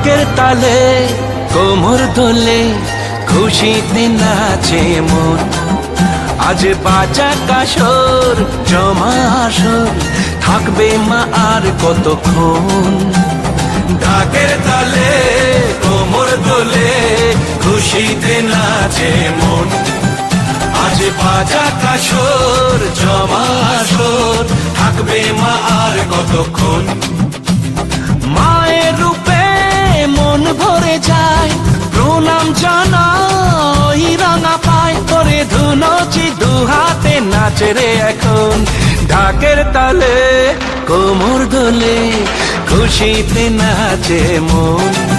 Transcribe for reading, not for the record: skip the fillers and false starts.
ঢাকের তালে কোমর দোলে খুশিতে নাচে মন। আজ বাজা কাসর জমা আসর থাকবে মা আর কতক্ষণ। ঢাকের তালে কোমর দোলে খুশিতে নাচে মন। আজ বাজা কাসর জমা আসর থাকবে মা আর কতক্ষণ। মায়ের রূপে মন ভরে যায় প্রণাম জানাই রাঙা পায় করে ধুনচি দুহাতে নাচে রে এখন। ঢাকের তালে কোমর দোলে খুশিতে নাচে মন।